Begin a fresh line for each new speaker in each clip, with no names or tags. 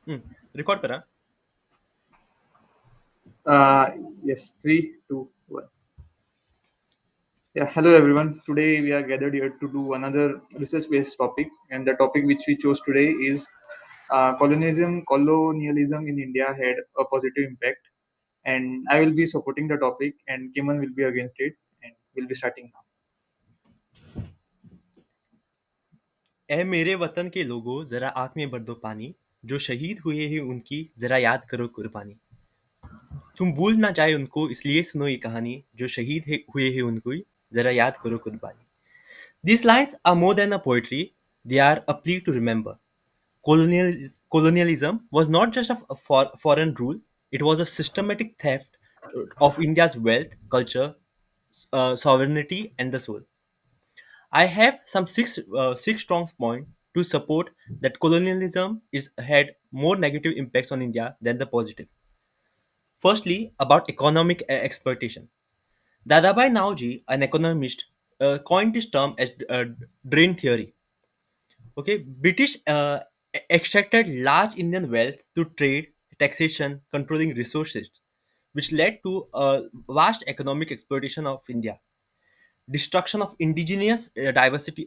हम्म, record करा.
Uh, yes, three, two, one. Yeah, hello everyone. Today we are gathered here to do another research-based topic, and the topic which we chose today is colonialism. Colonialism in India had a positive impact, and I will be supporting the topic, and Kiman will be against it, and we'll be starting now.
ए मेरे वतन के लोगों जरा आंख में भर दो पानी, जो शहीद हुए हैं उनकी जरा याद करो कुर्बानी. तुम भूल ना जाए उनको इसलिए सुनो ये कहानी, जो हुए हैं उनको जरा याद करो कुर्बानी. These lines are more than a poetry, they are a plea to remember. Colonialism was not just a foreign rule, it was a systematic theft of India's wealth, culture, sovereignty, and the soul. I have some six strong points to support that colonialism is had more negative impacts on India than the positive. Firstly, about economic exploitation. Dadabhai Naoji, an economist, coined this term as drain theory. Okay, British extracted large Indian wealth through trade, taxation, controlling resources, which led to a vast economic exploitation of India. Destruction of indigenous diversity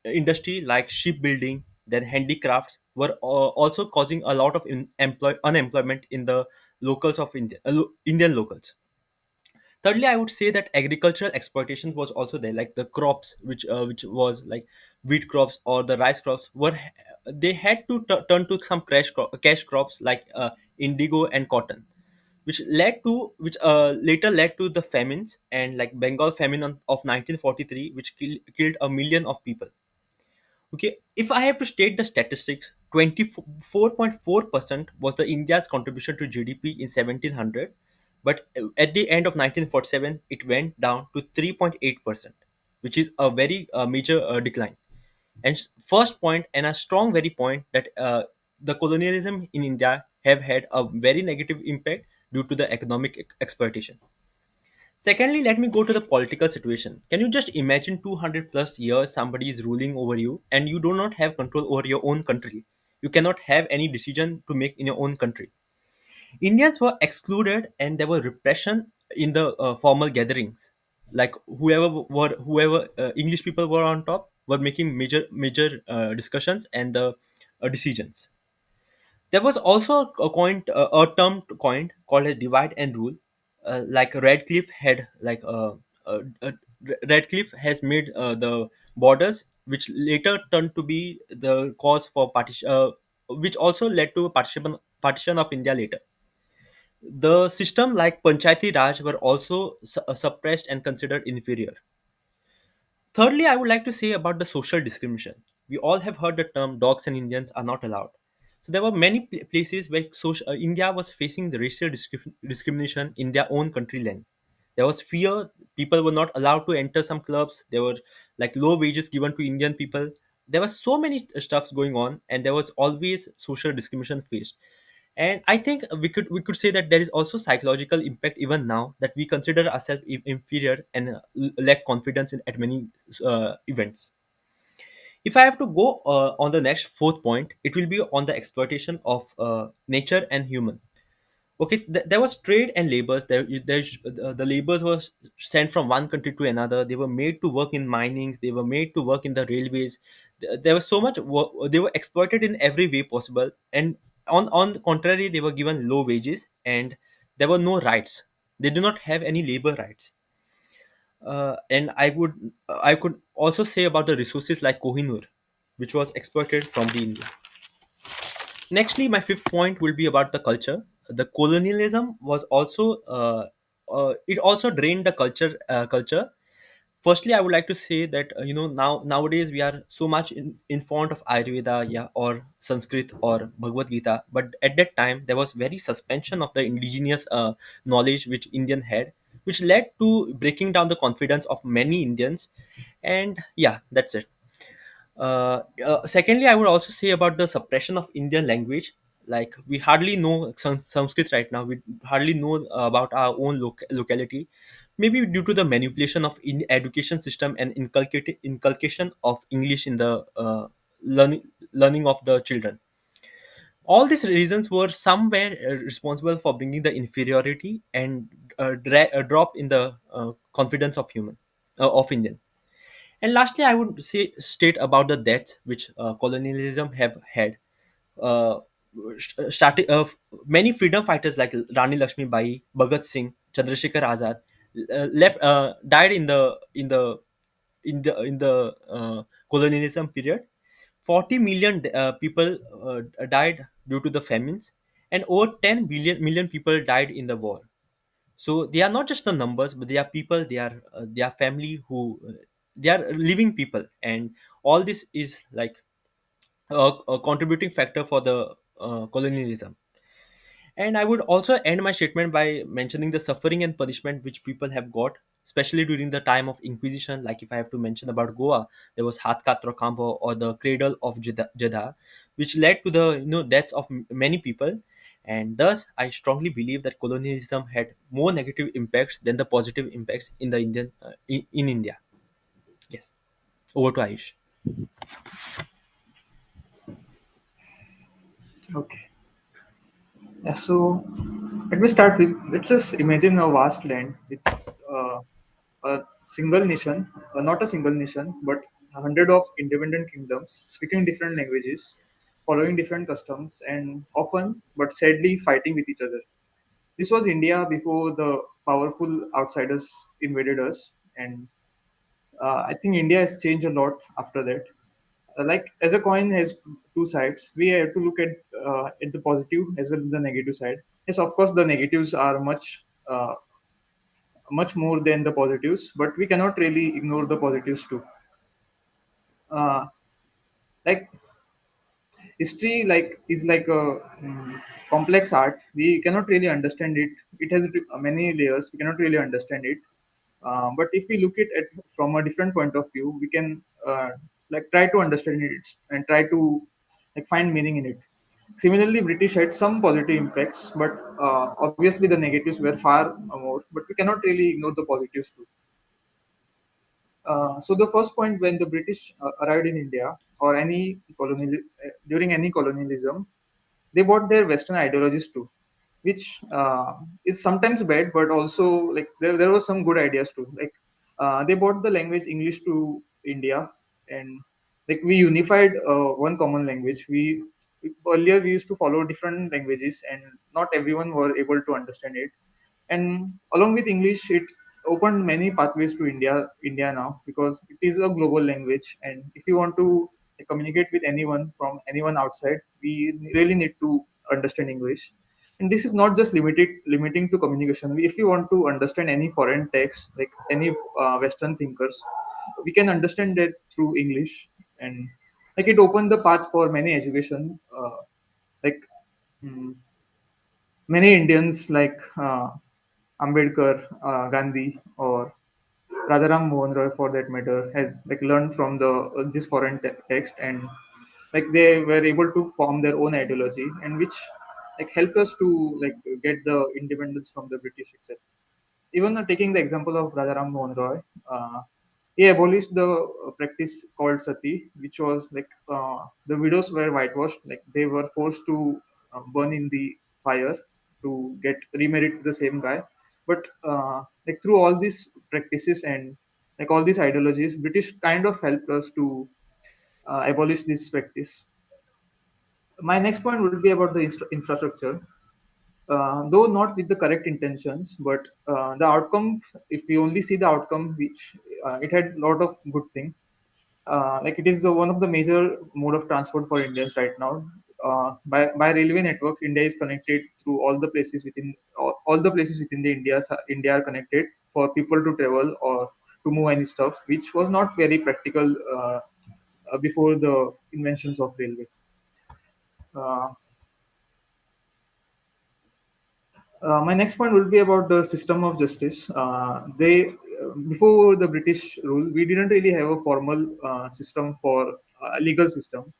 industry like shipbuilding, then handicrafts were also causing a lot of unemployment in the locals of India, Indian locals. Thirdly, I would say that agricultural exploitation was also there, like the crops, which was like wheat crops or the rice crops, were they had to turn to some cash crops like indigo and cotton, which later led to the famines and like Bengal famine of 1943, which killed a million of people. Okay, if I have to state the statistics, 24.4% was the India's contribution to GDP in 1700, but at the end of 1947, it went down to 3.8%, which is a very major decline. And first point, and a strong very point, that the colonialism in India have had a very negative impact due to the economic exploitation. Secondly, let me go to the political situation. Can you just imagine 200 plus years somebody is ruling over you and you do not have control over your own country? You cannot have any decision to make in your own country. Indians were excluded and there were repression in the formal gatherings. Like whoever English people were on top were making major discussions and the decisions. There was also a term coined called as divide and rule. Like Radcliffe has made the borders, which later turned to be the cause for partition, which also led to a partition of India later. The system like Panchayati Raj were also suppressed and considered inferior. Thirdly, I would like to say about the social discrimination. We all have heard the term dogs and Indians are not allowed. So there were many places where India was facing the racial discrimination in their own country land. There was fear; people were not allowed to enter some clubs. There were like low wages given to Indian people. There was so many stuffs going on, and there was always social discrimination faced. And I think we could say that there is also psychological impact even now that we consider ourselves inferior and lack confidence at many events. If I have to go on the next fourth point, it will be on the exploitation of nature and human. Okay, there was trade and labors. The labors were sent from one country to another. They were made to work in minings. They were made to work in the railways. There was so much work. They were exploited in every way possible. And on the contrary, they were given low wages and there were no rights. They do not have any labor rights. And I could also say about the resources like Kohinoor, which was exploited from the India. Nextly, my fifth point will be about the culture. The colonialism was also it also drained the culture. Firstly, I would like to say that nowadays we are so much in font of Ayurveda, yeah, or Sanskrit or Bhagavad Gita, but at that time there was very suspension of the indigenous knowledge which Indian had, which led to breaking down the confidence of many Indians. And yeah, that's it. Secondly, I would also say about the suppression of Indian language. Like we hardly know Sanskrit right now. We hardly know about our own locality. Maybe due to the manipulation of in education system and inculcation of English in the learning of the children. All these reasons were somewhere responsible for bringing the inferiority and a drop in the confidence of human of Indian. And lastly, I would say state about the deaths which colonialism have had. Uh, Starting many freedom fighters like Rani Lakshmi Bai, Bhagat Singh, Chandrasekhar Azad died in the colonialism period. 40 million people died due to the famines, and over 10 million people died in the war. So they are not just the numbers, but they are people. They are family who they are living people, and all this is like a contributing factor for the colonialism. And I would also end my statement by mentioning the suffering and punishment which people have got, especially during the time of Inquisition. Like if I have to mention about Goa, there was Hath Katra Kampo, or the Cradle of Jeddah, which led to the deaths of many people. And thus, I strongly believe that colonialism had more negative impacts than the positive impacts in the in India. Yes, over to Ayush.
Okay. Yeah, so let me start with, let's just imagine a vast land with uh, a single nation, not a single nation, but a hundred of independent kingdoms speaking different languages, following different customs, and often, but sadly, fighting with each other. This was India before the powerful outsiders invaded us, and I think India has changed a lot after that. Like as a coin has two sides, we have to look at the positive as well as the negative side. Yes, of course, the negatives are much more than the positives, but we cannot really ignore the positives too. Uh, like history, like is like a complex art. We cannot really understand it. It has many layers. We cannot really understand it. But if we look at it from a different point of view, we can like try to understand it and try to like find meaning in it. Similarly, British had some positive impacts, but obviously the negatives were far more. But we cannot really ignore the positives too. So the first point, when the British arrived in India or during any colonialism, they brought their Western ideologies too, which is sometimes bad, but also like there was some good ideas too. Like they brought the language English to India, and like we unified one common language. We earlier we used to follow different languages, and not everyone were able to understand it. And along with English, it opened many pathways to India now, because it is a global language, and if you want to communicate with anyone from anyone outside, we really need to understand English. And this is not just limiting to communication. If you want to understand any foreign text, like any Western thinkers, we can understand that through English. And like it opened the path for many education, like mm, many Indians like Ambedkar, Gandhi, or Radharam Mohan Roy, for that matter, has like learned from the this foreign text, and like they were able to form their own ideology, and which like helped us to like get the independence from the British itself. Even taking the example of Rajaram Mohan Roy, he abolished the practice called sati, which was like the widows were whitewashed, like they were forced to burn in the fire to get remarried to the same guy. But like through all these practices and like all these ideologies, British kind of helped us to abolish this practice. My next point would be about the infrastructure, though not with the correct intentions, but the outcome, if we only see the outcome, which it had a lot of good things. Like it is one of the major mode of transport for Indians right now. By railway networks, India is connected through all the places within the India are connected for people to travel or to move any stuff, which was not very practical before the inventions of railway. Uh, my next point will be about the system of justice. Before the British rule, we didn't really have a formal system for legal system.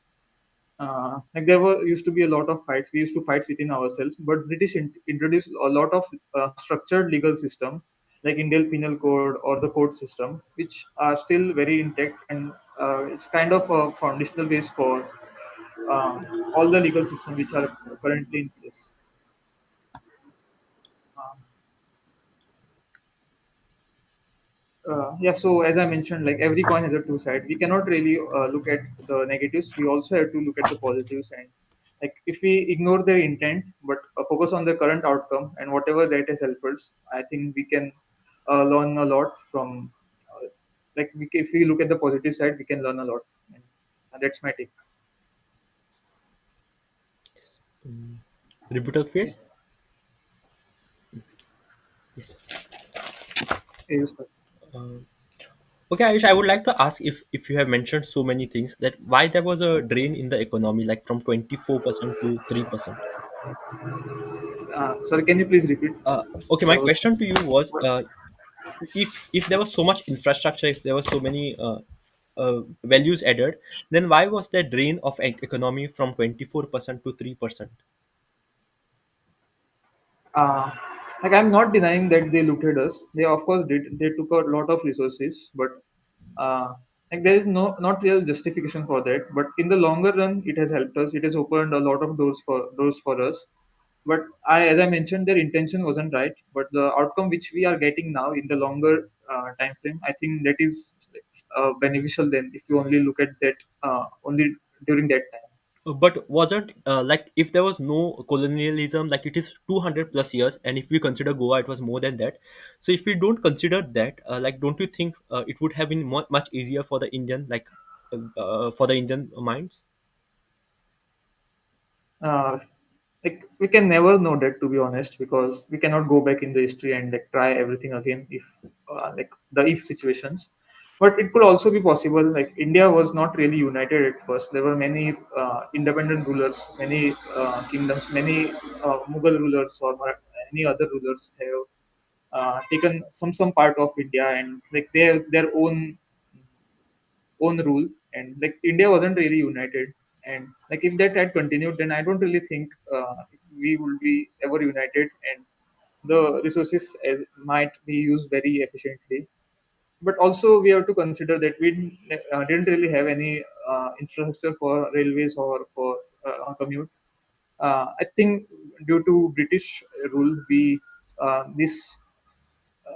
Like there were used to be a lot of fights. We used to fight within ourselves, but British introduced a lot of structured legal system, like Indian Penal Code or the court system, which are still very intact, and it's kind of a foundational base for all the legal system which are currently in place. Uh, yeah, so as I mentioned, like every coin has a two side. We cannot really look at the negatives. We also have to look at the positives. And like if we ignore their intent but focus on the current outcome and whatever that has helped us, I think we can learn a lot from. If we look at the positive side, we can learn a lot. And that's my take.
Rebuttal
Yeah.
phase. Yes.
Yes,
Okay, Ayush, I would like to ask if you have mentioned so many things that why there was a drain in the economy, like from 24% to 3%.
sorry, can you please repeat?
Okay, my
There was.
question to you was, if there was so much infrastructure, if there was so many values added, then why was there drain of economy from 24% to 3%?
uh, I'm not denying that they looted us. They of course did. They took a lot of resources, but uh, there is not real justification for that. But in the longer run, it has helped us. It has opened a lot of doors for us. But as I mentioned, their intention wasn't right. But the outcome which we are getting now in the longer time frame, I think that is beneficial. Then, if you only look at that only during that time.
But wasn't like if there was no colonialism, like it is 200 plus years, and if we consider Goa, it was more than that. So if we don't consider that, like, don't you think it would have been much easier for the Indian, like, for the Indian minds?
uh, we can never know that, to be honest, because we cannot go back in the history and like try everything again if the if situations. But it could also be possible, like India was not really united at first. There were many independent rulers, many kingdoms, many Mughal rulers or any other rulers have taken some part of India, and like they have their own rules, and like India wasn't really united. And like if that had continued, then I don't really think if we will be ever united, and the resources as might be used very efficiently. But also we have to consider that we didn't really have any infrastructure for railways or for commute. I think due to British rule, we these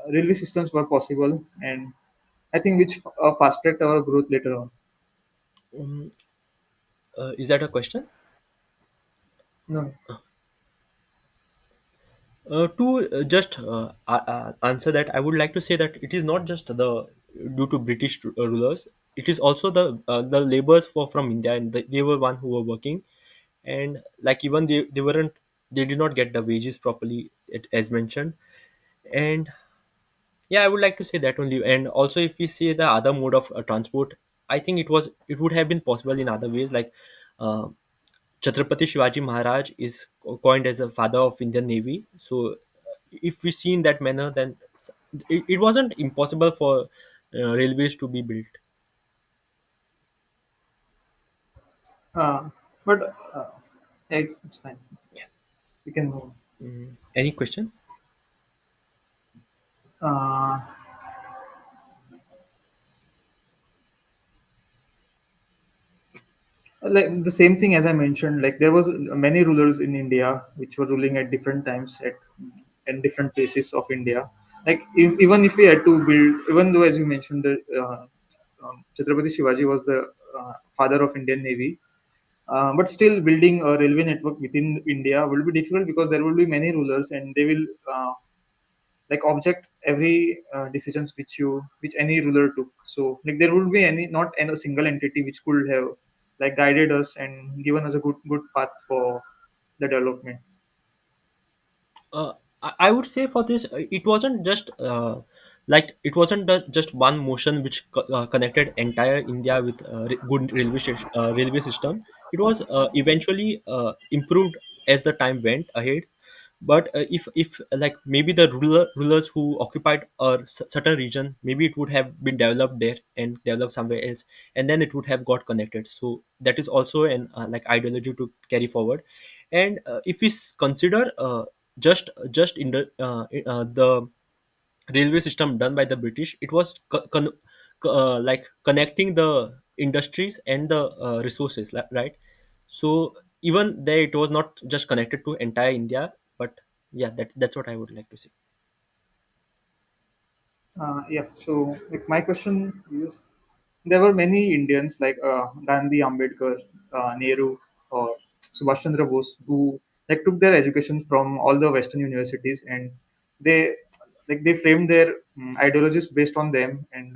railway systems were possible, and I think which fast tracked our growth later on.
Um, is that a question?
No.
To just answer that, I would like to say that it is not just the due to British rulers. It is also the laborers for from India, and they were one who were working, and like even they did not get the wages properly, as mentioned. And yeah, I would like to say that only. And also, if we see the other mode of transport, I think it would have been possible in other ways, like. Uh, Chhatrapati Shivaji Maharaj is coined as a father of Indian Navy. So, if we see in that manner, then it wasn't impossible for railways to be built.
Uh, but yeah, it's fine. We can move.
Any question?
Uh, like the same thing as I mentioned, like there was many rulers in India which were ruling at different times at in different places of India. Like even if we had to build, even though as you mentioned, the Chhatrapati Shivaji was the father of Indian Navy. But still, building a railway network within India will be difficult because there will be many rulers, and they will like object every decisions which any ruler took. So like there would be not any single entity which could have like guided us and given us a good path for the development.
uh, I would say for this, it wasn't just like it wasn't just one motion which connected entire India with good railway system. It was eventually improved as the time went ahead. But if like maybe the rulers who occupied a certain region, maybe it would have been developed there and developed somewhere else, and then it would have got connected. So that is also an like ideology to carry forward. And if we consider just in the railway system done by the British, it was like connecting the industries and the resources, right? So even there, it was not just connected to entire India, but yeah, that's what I would like to say.
Yeah. So, like, my question is, there were many Indians like Gandhi, Ambedkar, Nehru, or Subhash Chandra Bose who like took their education from all the Western universities, and they they framed their ideologies based on them, and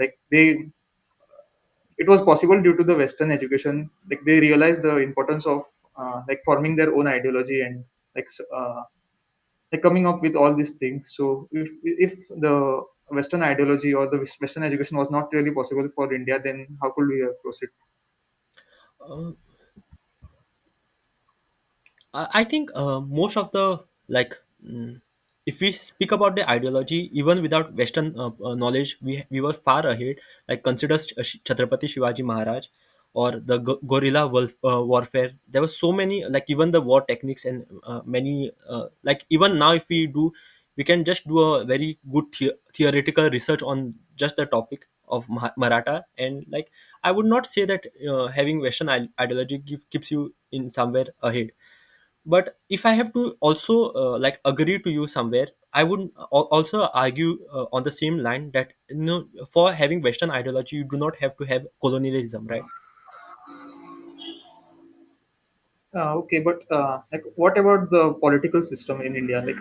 it was possible due to the Western education. Like, they realized the importance of forming their own ideology and coming up with all these things. So if the Western ideology or the Western education was not really possible for India, then how could we proceed?
Uh, I think most of the like, if we speak about the ideology, even without Western knowledge, we were far ahead. Like consider Chhatrapati Shivaji Maharaj or the guerrilla warfare. There were so many, like even the war techniques and many like even now if we do, we can just do a very good theoretical research on just the topic of Maratha. And like I would not say that having Western ideology keeps you in somewhere ahead. But if I have to also like agree to you somewhere, I would also argue on the same line that for having Western ideology you do not have to have colonialism, right?
Okay, but what about the political system in India? Like,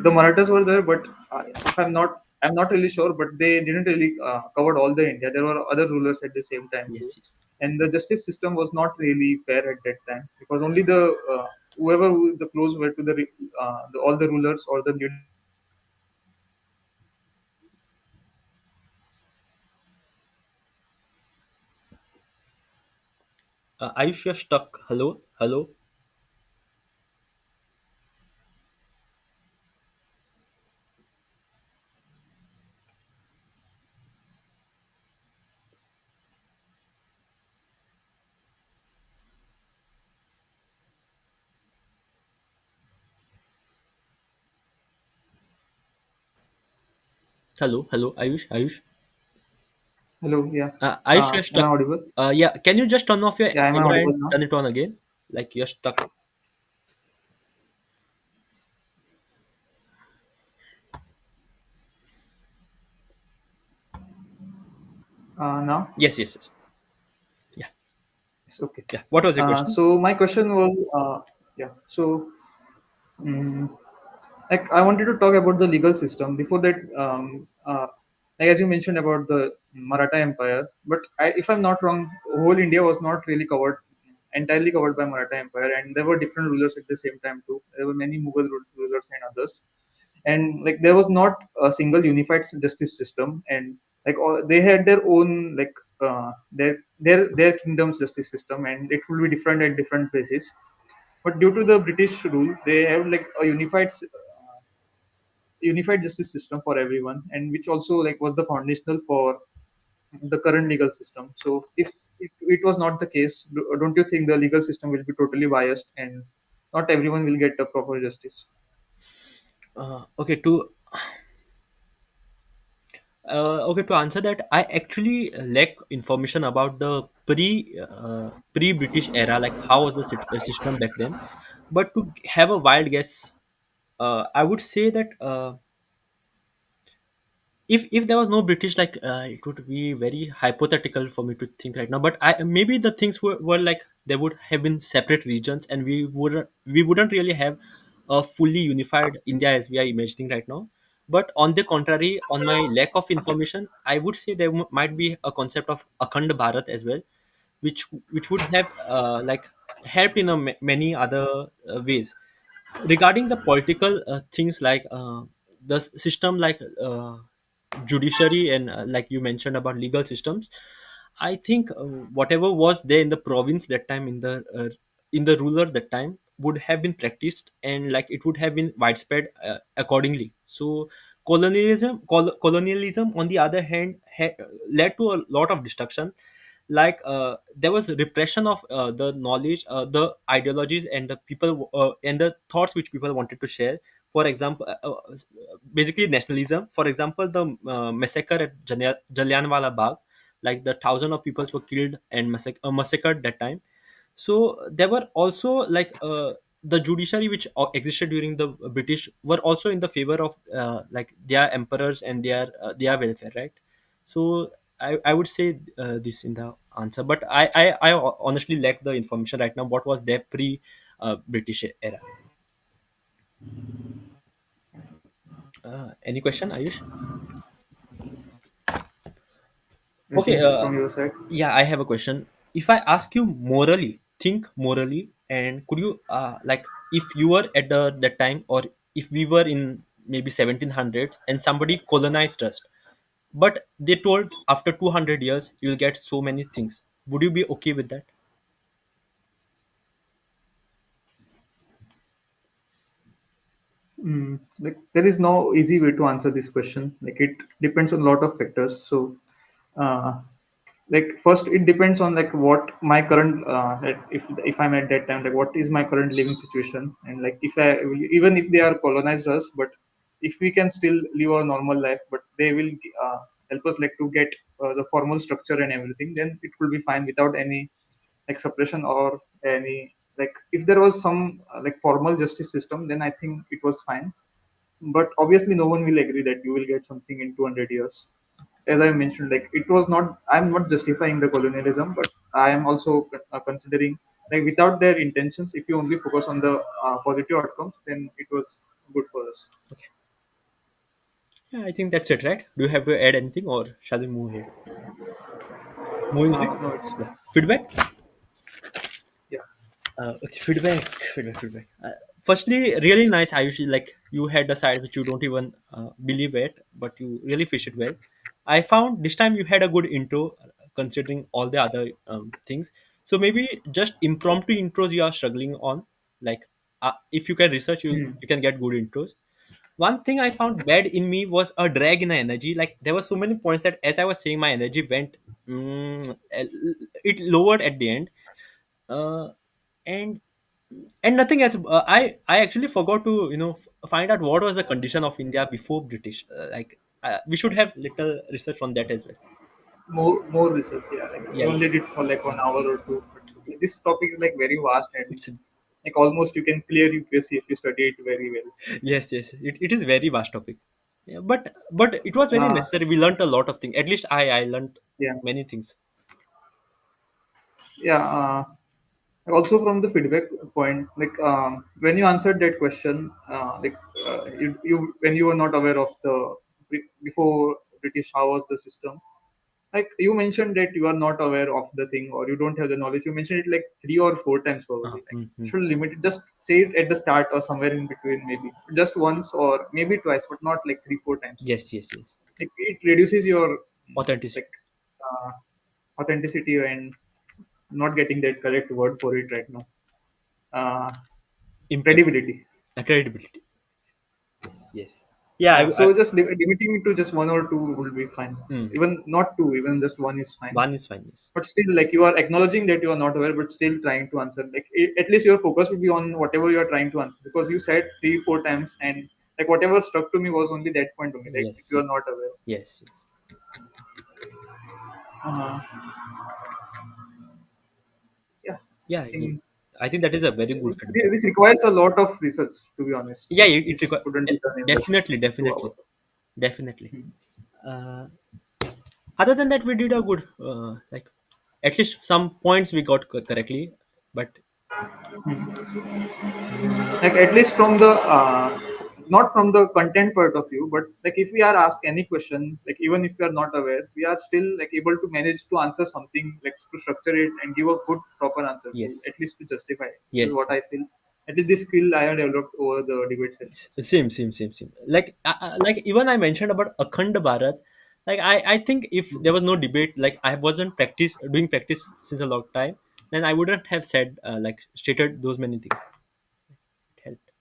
the Marathas were there, but if I'm not really sure. But they didn't really covered all the India. There were other rulers at the same time too,
Yes, yes.
and the justice system was not really fair at that time because only the close were to all the rulers or the new.
Ayush, you're stuck. Hello, hello, hello, hello, Ayush, Ayush.
Hello, yeah.
Ayush, you're
Am I
stuck.
audible?
Yeah, can you just turn off your
Yeah, am I
camera
audible
and
now?
turn it on again? Like you're stuck.
Now?
Yes, yes, yes. Yeah,
It's okay.
yeah. What was your question?
So my question was, yeah. So, mm like, I wanted to talk about the legal system. Before that, like as you mentioned about the Maratha Empire, but if I'm not wrong, whole India was not really covered entirely covered by Maratha Empire, and there were different rulers at the same time too. There were many Mughal rulers and others, and like there was not a single unified justice system, and they had their own their kingdom's justice system, and it will be different at different places. But due to the British rule, they have like a unified justice system for everyone, and which also like was the foundational for the current legal system. So if it was not the case, don't you think the legal system will be totally biased and not everyone will get a proper justice?
Okay, to answer that, I actually lack information about the pre British era, like how was the system back then. But to have a wild guess, I would say that if there was no British, like it would be very hypothetical for me to think right now. But I maybe the things were like there would have been separate regions, and we wouldn't really have a fully unified India as we are imagining right now. But on the contrary, on my lack of information, I would say there might be a concept of Akhand Bharat as well, which would have like helped in many other ways. Regarding the political things, like the system, like judiciary and like you mentioned about legal systems, I think whatever was there in the province that time, in the ruler that time, would have been practiced, and like it would have been widespread accordingly. So colonialism on the other hand led to a lot of destruction. Like there was repression of the knowledge, the ideologies, and the people and the thoughts which people wanted to share. For example, basically nationalism. For example, the massacre at Jallianwala Bagh, like the thousand of people were killed and massacred that time. So there were also the judiciary which existed during the British were also in the favor of like their emperors and their welfare, right? So I would say this in the answer, but I honestly lack the information right now. What was their pre British era? Any question, Ayush? Okay.
Anything from your side?
Yeah, I have a question. If I ask you morally, think morally, and could you like if you were at that time, or if we were in maybe 1700s and somebody colonized us, but they told after 200 years you'll get so many things, would you be okay with that?
Like there is no easy way to answer this question. Like it depends on a lot of factors. So uh, like first it depends on like what my current if I'm at that time, like what is my current living situation, and like if I even if they are colonized us, but if we can still live our normal life, but they will help us like to get the formal structure and everything, then it will be fine without any like suppression or any like if there was some like formal justice system, then I think it was fine. But obviously no one will agree that you will get something in 200 years. As I mentioned, like it was not, I'm not justifying the colonialism, but I am also considering like without their intentions, if you only focus on the positive outcomes, then it was good for us.
Okay. Yeah, I think that's it, right? Do you have to add anything, or shall we move ahead? Moving ahead.
No, it's
Yeah. Feedback.
yeah.
Okay, feedback. Firstly, really nice. I usually like you had a side which you don't even believe it, but you really fish it well. I found this time you had a good intro, considering all the other things. So maybe just impromptu intros you are struggling on. Like, if you can research,
Hmm.
you can get good intros. One thing I found bad in me was a drag in the energy. Like there were so many points that as I was saying, my energy went. It lowered at the end. Uh, and nothing else. I actually forgot to find out what was the condition of India before British. We should have little research on that as well.
More research, yeah. Like we
Yeah,
only did for like 1 hour or two. But this topic is like very vast and
it's
like almost you can clear UPSC if you study it very well.
yes. It is very vast topic. Yeah, but it was very
Uh,
necessary. We learnt a lot of things. At least I learnt
yeah,
many things.
yeah. Also from the feedback point, like when you answered that question, you when you were not aware of the before British, how was the system? Like you mentioned that you are not aware of the thing or you don't have the knowledge. You mentioned it like 3 or 4 times probably. Like you
Mm.
should limit it. Just say it at the start or somewhere in between, maybe just once or maybe twice, but not like 3 4 times.
Yes.
Like it reduces your
Authenticity,
like uh, authenticity and not getting that correct word for it right now. Uh,
impact,
Credibility.
credibility. Yes. Yeah,
So just limiting it to just one or two will be fine.
mm,
Even not two, even just one is fine.
one is fine. Yes.
But still, like you are acknowledging that you are not aware, but still trying to answer. Like at least your focus will be on whatever you are trying to answer, because you said 3 4 times, and like whatever struck to me was only that point only. Like if
Yes.
you are
Yes.
not aware.
Yes.
Uh, yeah, I
Yeah.
think
I think that is a very good feedback.
this requires a lot of research. To be honest,
Yeah,
like
it
this
requires
couldn't be done in just
definitely,
2 hours.
definitely. Uh, Other than that, we did a good like at least some points we got correctly, but
Like at least from the not from the content point of view, but like if we are asked any question, like even if we are not aware, we are still like able to manage to answer something, like to structure it and give a good proper answer to
yes,
at least to justify it. This is
yes.
what I feel. At least this skill I have developed over the debate sessions.
Same. Like even I mentioned about Akhand Bharat. Like I think if there was no debate, like I wasn't doing practice since a long time, then I wouldn't have said like stated those many things. It helped.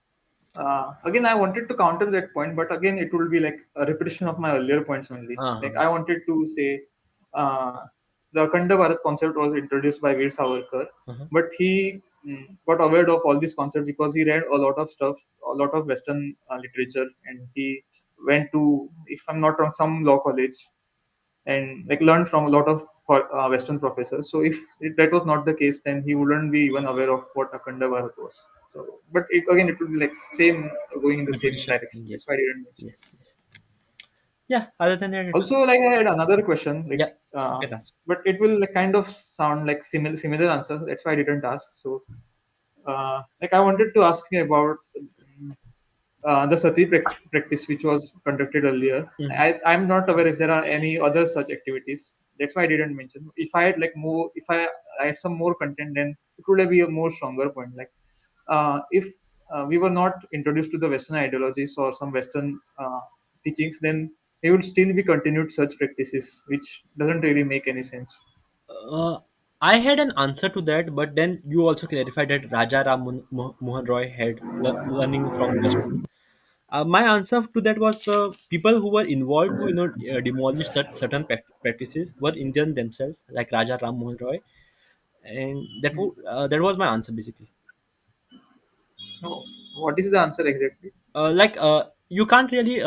Again, I wanted to counter that point, but again, it will be like a repetition of my earlier points only.
Uh-huh.
Like I wanted to say, uh, the Akhanda Bharat concept was introduced by Veer Savarkar,
Uh-huh.
but he got aware of all these concepts because he read a lot of stuff, a lot of Western literature, and he went to, if I'm not wrong, some law college, and like learned from a lot of Western professors. So if that was not the case, then he wouldn't be even aware of what Akhanda Bharat was. So, but again, it would be like same going in the same
Repetition.
direction. That's why I
Yes.
didn't mention.
Yes. Yes. Yeah. Other than that, it's
Also, like I had another question, like,
yeah. Get asked.
but it will like kind of sound like similar answers. That's why I didn't ask. So, like I wanted to ask you about the sati practice which was conducted earlier.
Mhm.
I'm not aware if there are any other such activities. That's why I didn't mention. If I had like more, if I had some more content, then it would be a more stronger point. Like if we were not introduced to the Western ideologies or some Western teachings, then they would still be continued such practices, which doesn't really make any sense.
Uh, I had an answer to that, but then you also clarified that Raja Ram Mohan Roy had learning from Western. My answer to that was the people who were involved to demolish certain practices were Indian themselves, like Raja Ram Mohan Roy, and that was my answer basically.
No, what is the answer exactly?
You can't really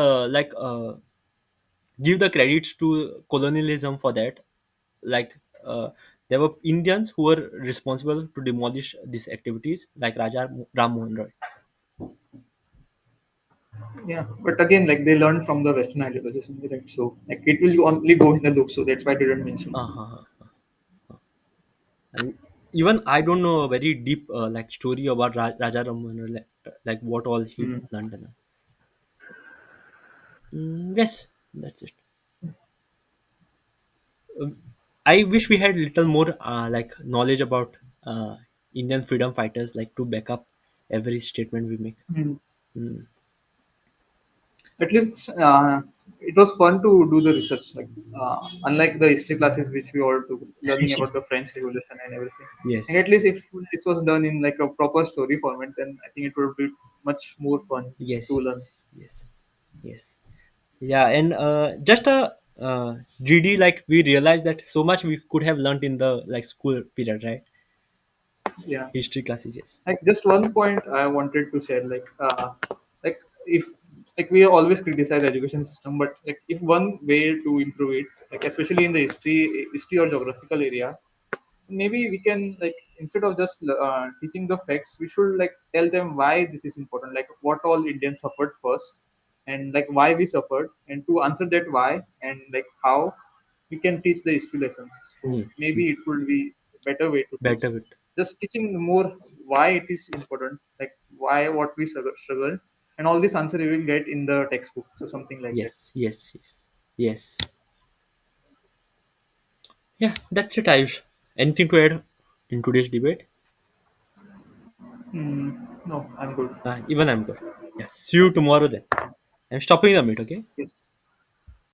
give the credits to colonialism for that. Like there were Indians who were responsible to demolish these activities, like Raja Ram Mohan Roy.
Yeah, but again, like they learn from the Western ideologies, only, right? So like it will only go in the loop. So that's why I didn't mention.
Uh-huh. And even I don't know a very deep like story about Raja Ram Mohan Roy, like what all he
Hmm.
learned. Yes, that's it. I wish we had little more like knowledge about Indian freedom fighters, like to back up every statement we make.
Hmm.
Mm.
At least it was fun to do the research. Like unlike the history classes which we all took, learning about the French Revolution and everything.
Yes,
And at least if this was done in like a proper story format, then I think it would be much more fun to
yes,
learn.
yes, yes, yes. Yeah, and just a GD, like we realized that so much we could have learned in the like school period, right?
Yeah.
History classes, yes.
Like just one point I wanted to share, like if like we always criticize education system, but like if one way to improve it, like especially in the history or geographical area, maybe we can like instead of just teaching the facts, we should like tell them why this is important, like what all Indians suffered first, and like why we suffered, and to answer that why and like how we can teach the history lessons. So
Hmm.
maybe it would be a better way to teach,
Better with
just teaching more why it is important, like why what we struggle, and all this answer you will get in the textbook, so something like that.
yes, yes, yes, yes. Yeah, that's it, Ayush. Anything to add in today's debate?
No, I'm good.
Even I'm good. Yeah, see you tomorrow then. I'm stopping the meet. Okay.
Yes.